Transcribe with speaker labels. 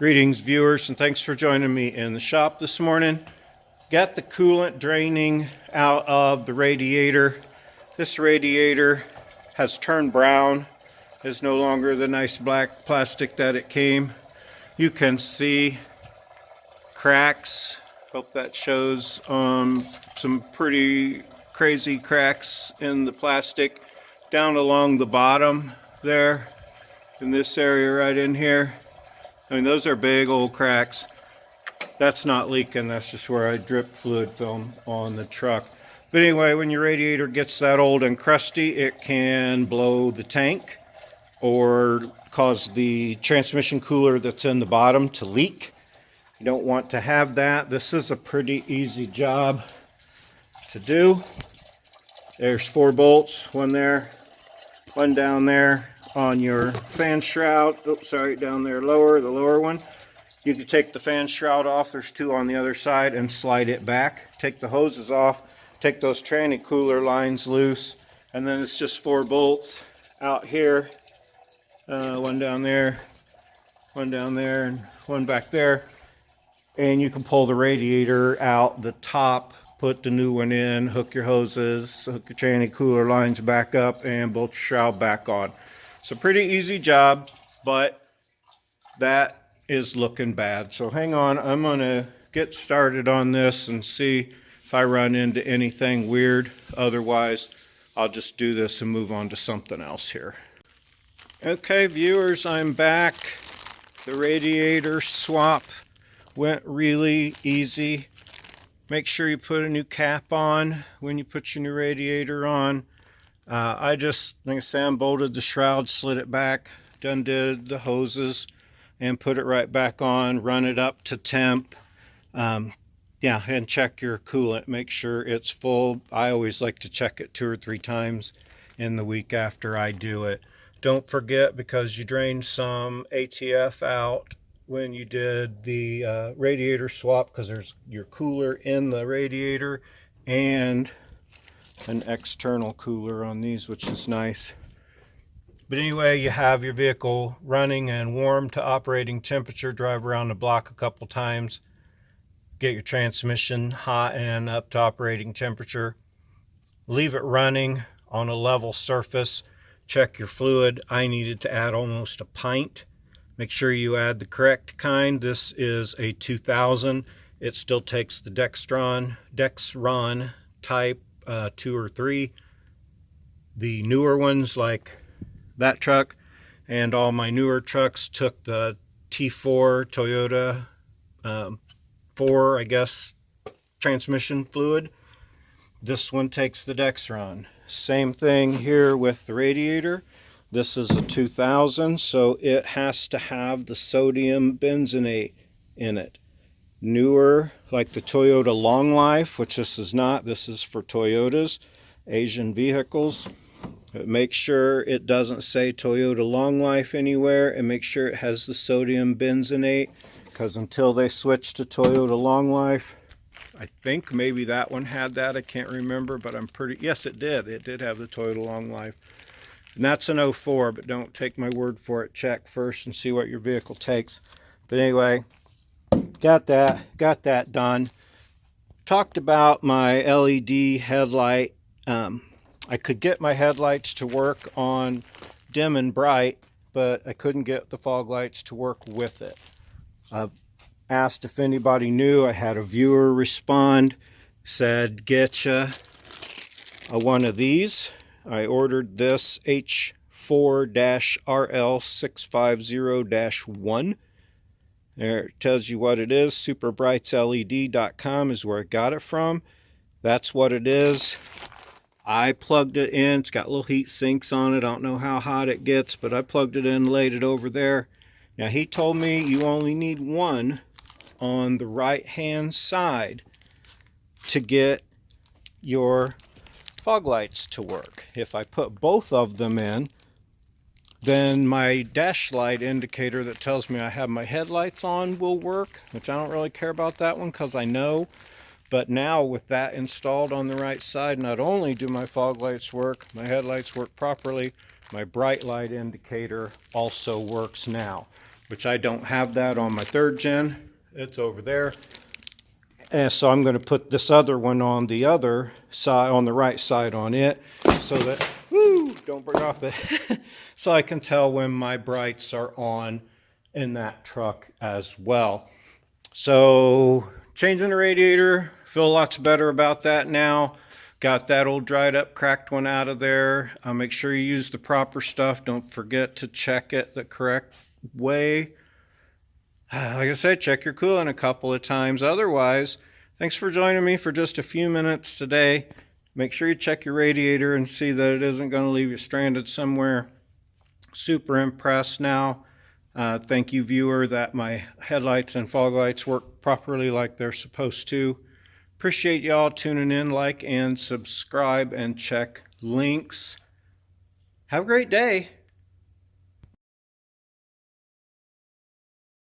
Speaker 1: Greetings, viewers, and thanks for joining me in the shop this morning. Got the coolant draining out of the radiator. This radiator has turned brown. It's no longer the nice black plastic that it came. You can see cracks. Hope that shows some pretty crazy cracks in the plastic down along the bottom there in this area right in here. I mean, those are big old cracks. That's not leaking, that's just where I drip fluid film on the truck. But anyway, when your radiator gets that old and crusty, it can blow the tank or cause the transmission cooler that's in the bottom to leak. You don't want to have that. This is a pretty easy job to do. There's 4 bolts, one there, one down there on your fan shroud. Oops, sorry, down there lower, the lower one. You can take the fan shroud off, there's 2 on the other side, and slide it back. Take the hoses off, take those tranny cooler lines loose, and then it's just 4 bolts out here. One down there, and one back there. And you can pull the radiator out the top, put the new one in, hook your hoses, hook your tranny cooler lines back up, and bolt your shroud back on. It's a pretty easy job, but that is looking bad. So hang on, I'm gonna get started on this and see if I run into anything weird. Otherwise, I'll just do this and move on to something else here. Okay, viewers, I'm back. The radiator swap went really easy. Make sure you put a new cap on when you put your new radiator on. I just, like I said, unbolted the shroud, slid it back, undid the hoses, and put it right back on, run it up to temp. Yeah, and check your coolant, make sure it's full. I always like to check it 2 or 3 times in the week after I do it. Don't forget, because you drained some ATF out when you did the radiator swap, because there's your cooler in the radiator and an external cooler on these, which is nice. But anyway, you have your vehicle running and warm to operating temperature. Drive around the block a couple times, get your transmission hot and up to operating temperature. Leave it running on a level surface. Check your fluid. I needed to add almost a pint. Make sure you add the correct kind. This is a 2000. It still takes the Dexron type 2 or 3. The newer ones, like that truck and all my newer trucks, took the T4 Toyota 4, I guess, transmission fluid. This one takes the Dexron. Same thing here with the radiator. This is a 2000, so it has to have the sodium benzenate in it. Newer, like the Toyota Long Life, which this is not. This is for Toyotas, Asian vehicles. But make sure it doesn't say Toyota Long Life anywhere, and make sure it has the sodium benzenate, because until they switch to Toyota Long Life, I think maybe that one had that, I can't remember, but I'm pretty, yes it did. It did have the Toyota Long Life. And that's an 04, but don't take my word for it. Check first and see what your vehicle takes. But anyway, got that done. Talked about my LED headlight. I could get my headlights to work on dim and bright, but I couldn't get the fog lights to work with it. Asked if anybody knew. I had a viewer respond, said get you one of these. I ordered this H4-RL650-1. There it tells you what it is. superbrightsled.com is where I got it from. That's what it is. I plugged it in. It's got little heat sinks on it. I don't know how hot it gets, but I plugged it in, laid it over there. Now he told me you only need one on the right hand side to get your fog lights to work. If I put both of them in, then my dash light indicator that tells me I have my headlights on will work, which I don't really care about that one because I know. But now with that installed on the right side, not only do my fog lights work, my headlights work properly, my bright light indicator also works now. which I don't have that on my 3rd gen. It's over there. And so I'm going to put this other one on the other side, on the right side on it, so that, don't drop it, so I can tell when my brights are on in that truck as well. So changing the radiator, feel lots better about that now. Got that old dried up cracked one out of there. Make sure you use the proper stuff. Don't forget to check it the correct way. Like I said, check your coolant a couple of times. Otherwise, thanks for joining me for just a few minutes today. Make sure you check your radiator and see that it isn't going to leave you stranded somewhere. Super impressed now. Thank you, viewer, that my headlights and fog lights work properly like they're supposed to. Appreciate y'all tuning in. Like and subscribe and check links. Have a great day.